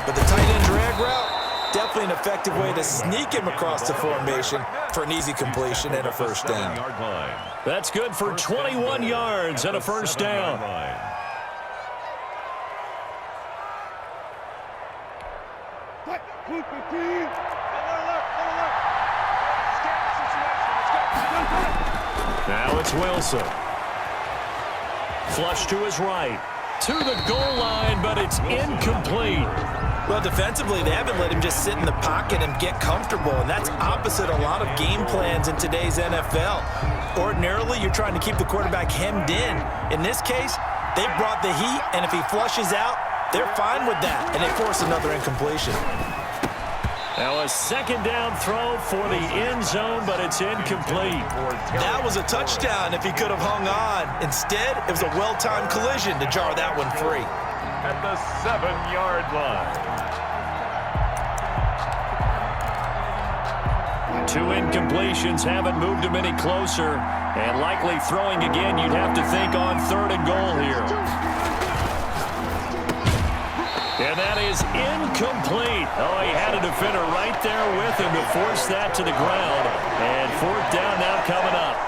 But the tight end drag route, definitely an effective way to sneak him across the formation for an easy completion and a first down. That's good for 21 yards and a first down. Now it's Wilson. Flush to his right. To the goal line, but it's incomplete. Well, defensively, they haven't let him just sit in the pocket and get comfortable, and that's opposite a lot of game plans in today's NFL. Ordinarily, you're trying to keep the quarterback hemmed in. In this case, they brought the heat, and if he flushes out, they're fine with that, and they force another incompletion. Now a second down throw for the end zone, but it's incomplete. That was a touchdown if he could have hung on. Instead, it was a well-timed collision to jar that one free. At the 7-yard line. 2 incompletions haven't moved him any closer, and likely throwing again, you'd have to think on 3rd and goal here. And that is incomplete. Oh, he had a defender right there with him to force that to the ground. And 4th down now coming up.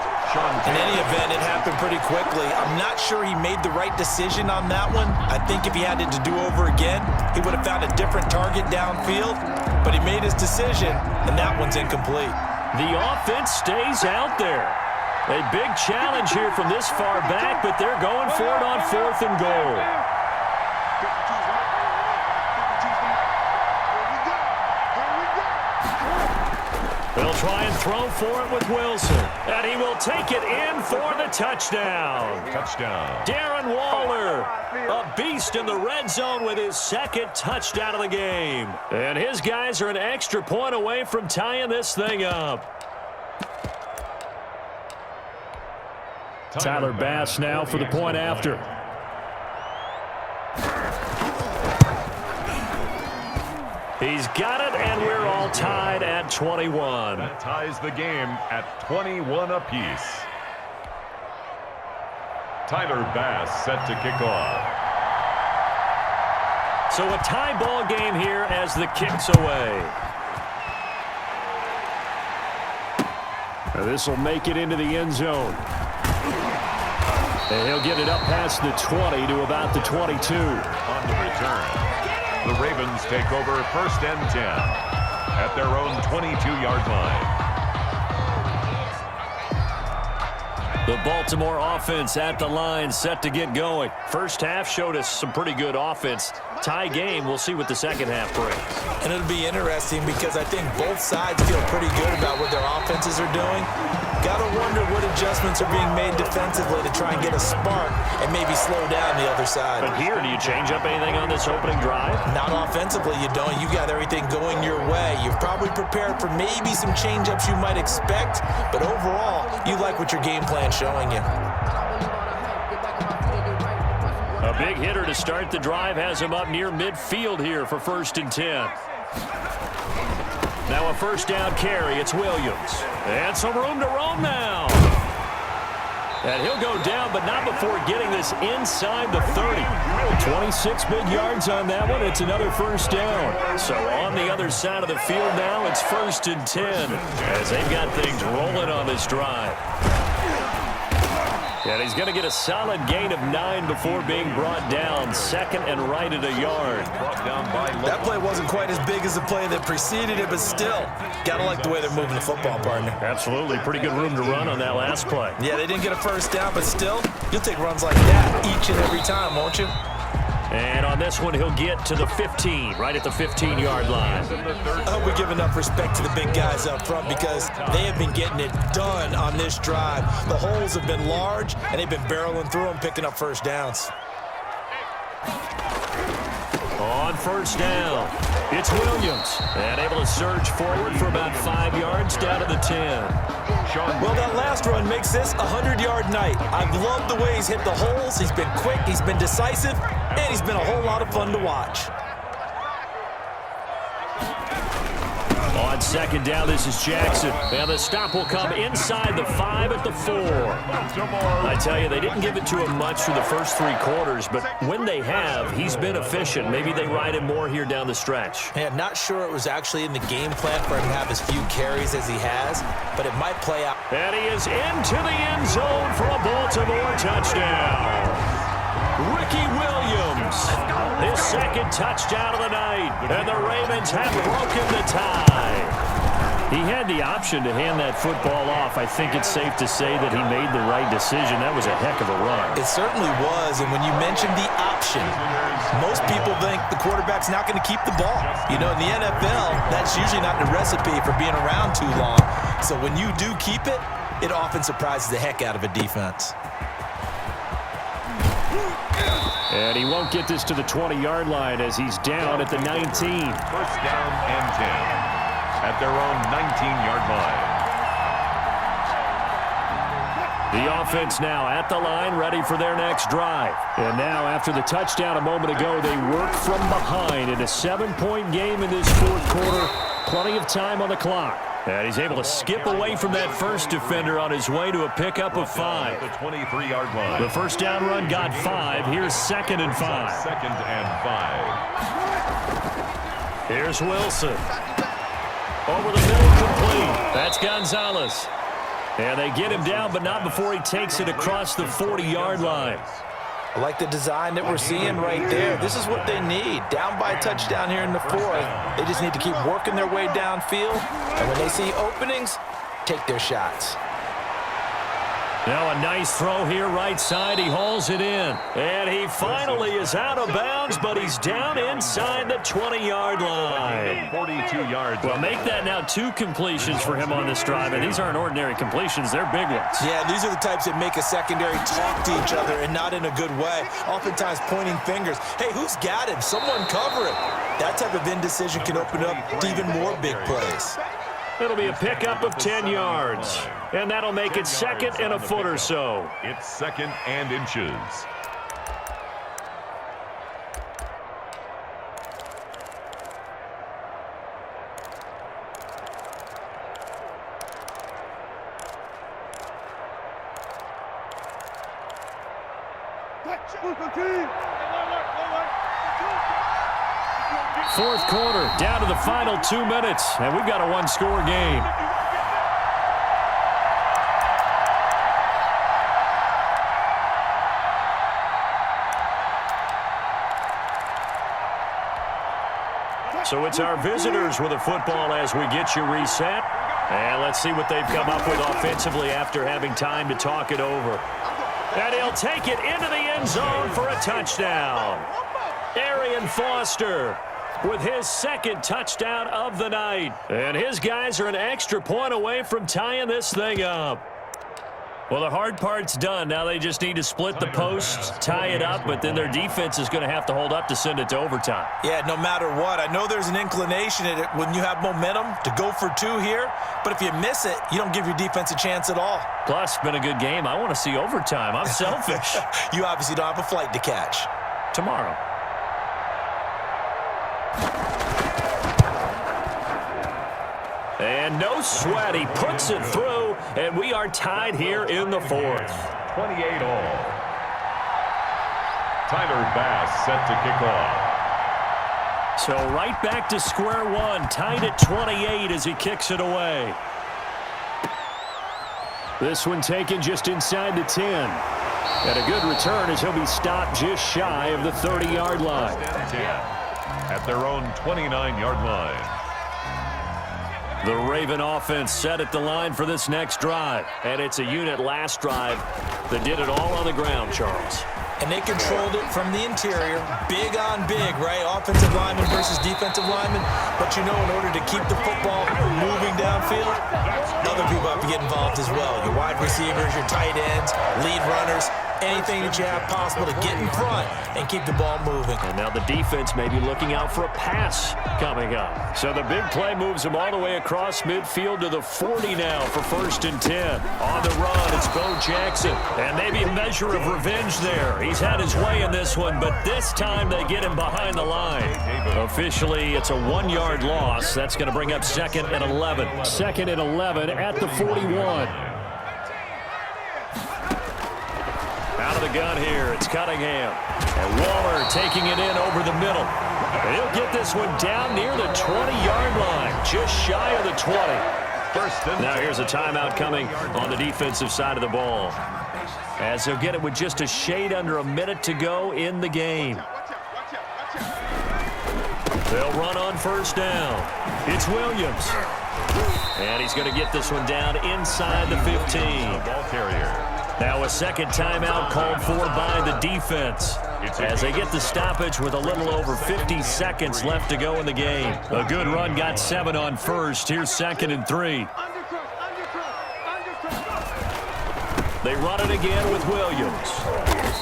In any event, it happened pretty quickly. I'm not sure he made the right decision on that one. I think if he had it to do over again, he would have found a different target downfield. But he made his decision, and that one's incomplete. The offense stays out there. A big challenge here from this far back, but they're going for it on 4th and goal. They'll try and throw for it with Wilson. And he will take it in for the touchdown. Darren Waller, a beast in the red zone with his 2nd touchdown of the game. And his guys are an extra point away from tying this thing up. Tyler Bass now for the point after. He's got it, and we're all tied at 21. That ties the game at 21 apiece. Tyler Bass set to kick off. So a tie ball game here as the kick's away. This will make it into the end zone. And he'll get it up past the 20 to about the 22. On the return, the Ravens take over 1st and 10 at their own 22-yard line. The Baltimore offense at the line, set to get going. First half showed us some pretty good offense. Tie game, we'll see what the second half brings. And it'll be interesting because I think both sides feel pretty good about what their offenses are doing. Got to wonder what adjustments are being made defensively to try and get a spark and maybe slow down the other side. But here, do you change up anything on this opening drive? Not offensively, you don't. You got everything going your way. You've probably prepared for maybe some change-ups you might expect, but overall, you like what your game plan's showing you. A big hitter to start the drive has him up near midfield here for 1st and 10. Now a first down carry. It's Williams. And some room to roam now. And he'll go down, but not before getting this inside the 30. 26 big yards on that one. It's another first down. So on the other side of the field now, it's 1st and 10 as they've got things rolling on this drive. And he's going to get a solid gain of 9 before being brought down. 2nd and right at a yard. That play wasn't quite as big as the play that preceded it, but still, got to like the way they're moving the football, partner. Absolutely. Pretty good room to run on that last play. Yeah, they didn't get a first down, but still, you'll take runs like that each and every time, won't you? And on this one, he'll get to the 15, right at the 15-yard line. I hope we give enough respect to the big guys up front because they have been getting it done on this drive. The holes have been large, and they've been barreling through them, picking up first downs. On first down, it's Williams. And able to surge forward for about 5 yards down to the 10. Well, that last run makes this a 100-yard night. I've loved the way he's hit the holes. He's been quick, he's been decisive, and he's been a whole lot of fun to watch. On on second down. This is Jackson. And the stop will come inside the 5 at the 4. I tell you, they didn't give it to him much through the first 3 quarters, but when they have, he's been efficient. Maybe they ride him more here down the stretch. Hey, I'm not sure it was actually in the game plan for him to have as few carries as he has, but it might play out. And he is into the end zone for a Baltimore touchdown. Ricky Williams, his second touchdown of the night, and the Ravens have broken the tie. He had the option to hand that football off. I think it's safe to say that he made the right decision. That was a heck of a run. It certainly was, and when you mentioned the option, most people think the quarterback's not going to keep the ball. You know, in the NFL, that's usually not the recipe for being around too long. So when you do keep it, it often surprises the heck out of a defense. And he won't get this to the 20-yard line as he's down at the 19. First down and 10 at their own 19-yard line. The offense now at the line, ready for their next drive. And now, after the touchdown a moment ago, they work from behind in a 7-point game in this fourth quarter. Plenty of time on the clock. And he's able to skip away from that first defender on his way to a pickup of 5. The 23-yard line. The first down run got 5. Here's 2nd and 5. 2nd and 5. Here's Wilson. Over the middle, complete. That's Gonzalez. And they get him down, but not before he takes it across the 40-yard line. I like the design that we're seeing right there. This is what they need. Down by a touchdown here in the 4th. They just need to keep working their way downfield. And when they see openings, take their shots. Now a nice throw here right side. He hauls it in. And he finally is out of bounds, but he's down inside the 20-yard line. 42 yards. Well, make that now 2 completions for him on this drive. And these aren't ordinary completions. They're big ones. Yeah, these are the types that make a secondary talk to each other and not in a good way. Oftentimes pointing fingers. Hey, who's got him? Someone cover him. That type of indecision can open up to even more big plays. It'll be a pickup of 10 yards. And that'll make it 2nd and a foot or so. It's 2nd and inches. Fourth quarter, down to the final 2 minutes, and we've got a 1-score game. So it's our visitors with the football as we get you reset. And let's see what they've come up with offensively after having time to talk it over. And he'll take it into the end zone for a touchdown. Arian Foster with his 2nd touchdown of the night. And his guys are an extra point away from tying this thing up. Well, the hard part's done. Now they just need to split the posts, tie it up, but then their defense is going to have to hold up to send it to overtime. Yeah, no matter what. I know there's an inclination in it when you have momentum to go for 2 here, but if you miss it, you don't give your defense a chance at all. Plus, it's been a good game. I want to see overtime. I'm selfish. You obviously don't have a flight to catch. Tomorrow. And no sweat. He puts it through, and we are tied here in the 4th. 28 all. Tyler Bass set to kick off. So right back to square one, tied at 28 as he kicks it away. This one taken just inside the 10. And a good return as he'll be stopped just shy of the 30-yard line. At their own 29-yard line. The Raven offense set at the line for this next drive. And it's a unit last drive that did it all on the ground, Charles. And they controlled it from the interior. Big on big, right? Offensive lineman versus defensive lineman. But you know, in order to keep the football moving downfield, other people have to get involved as well. Your wide receivers, your tight ends, lead runners. anything that you have possible to get in front and keep the ball moving. And now the defense may be looking out for a pass coming up. So the big play moves them all the way across midfield to the 40 now for 1st and 10. On the run, it's Bo Jackson. And maybe a measure of revenge there. He's had his way in this one, but this time they get him behind the line. Officially, it's a 1-yard loss. That's going to bring up 2nd and 11. 2nd and 11 at the 41. Out of the gun here, it's Cunningham. And Waller taking it in over the middle. And he'll get this one down near the 20-yard line, just shy of the 20. Now here's a timeout coming on the defensive side of the ball, as they'll get it with just a shade under a minute to go in the game. They'll run on 1st down. It's Williams. And he's going to get this one down inside the 15. Ball carrier. Now a second timeout called for by the defense as they get the stoppage with a little over 50 seconds left to go in the game. A good run got 7 on 1st. Here's 2nd and 3. They run it again with Williams.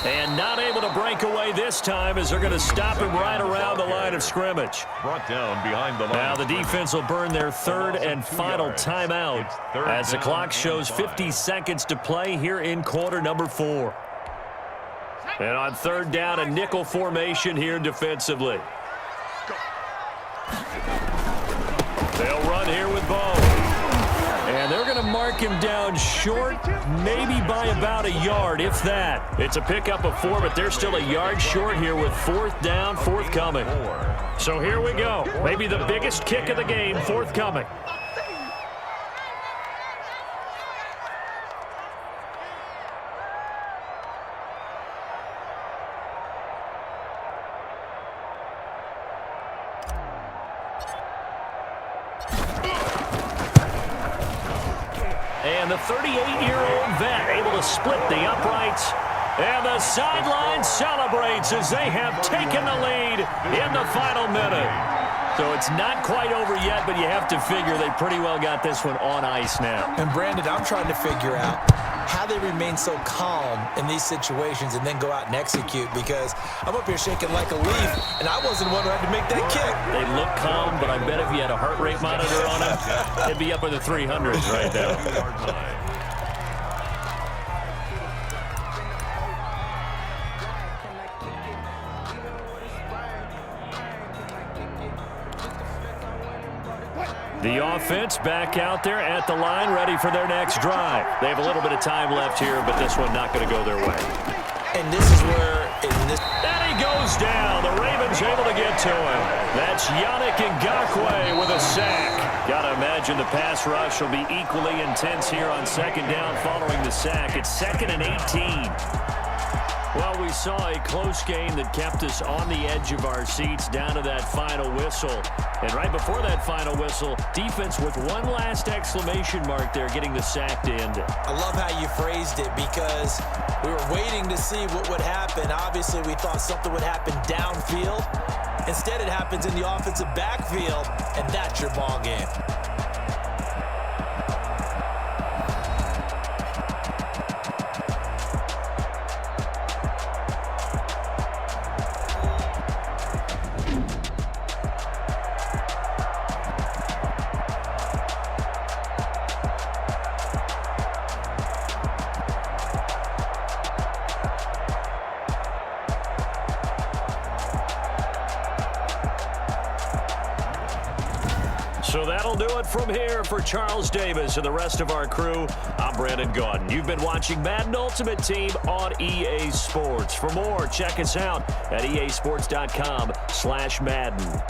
And not able to break away this time as they're going to stop him right around the line of scrimmage. Brought down behind the line. Now the defense will burn their 3rd and final timeout as the clock shows 50 seconds to play here in quarter number 4. And on 3rd down, a nickel formation here defensively. They'll run here with Bo. And they're going to mark him down short, maybe by about a yard, if that. It's a pickup of 4, but they're still a yard short here with 4th down forthcoming. So here we go. Maybe the biggest kick of the game forthcoming. And the 38-year-old vet able to split the uprights. And the sideline celebrates as they have taken the lead in the final minute. So it's not quite over yet, but you have to figure they pretty well got this one on ice now. And Brandon, I'm trying to figure out how they remain so calm in these situations and then go out and execute, because I'm up here shaking like a leaf, and I wasn't the one who had to make that kick. They look calm, but I bet if you had a heart rate monitor on them, it'd be up in the 300s right now. The offense back out there at the line, ready for their next drive. They have a little bit of time left here, but this one not going to go their way. And this is where... And he goes down. The Ravens able to get to him. That's Yannick Ngakoue with a sack. Got to imagine the pass rush will be equally intense here on 2nd down following the sack. It's 2nd and 18. Well, we saw a close game that kept us on the edge of our seats down to that final whistle. And right before that final whistle, defense with one last exclamation mark there, getting the sack to end it. I love how you phrased it, because we were waiting to see what would happen. Obviously, we thought something would happen downfield. Instead, it happens in the offensive backfield, and that's your ball game. So that'll do it from here for Charles Davis and the rest of our crew. I'm Brandon Gaudin. You've been watching Madden Ultimate Team on EA Sports. For more, check us out at easports.com/Madden.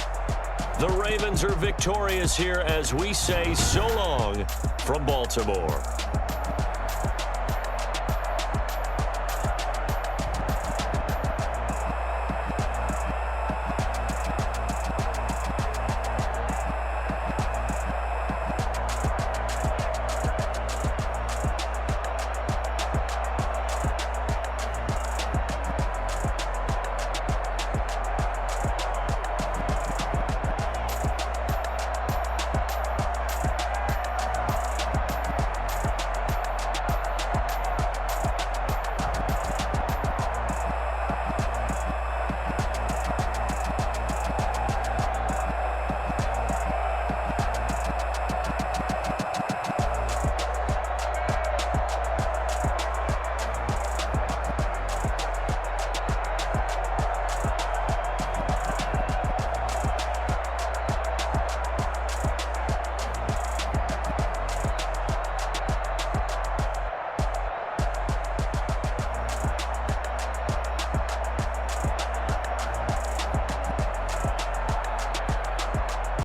The Ravens are victorious here as we say so long from Baltimore.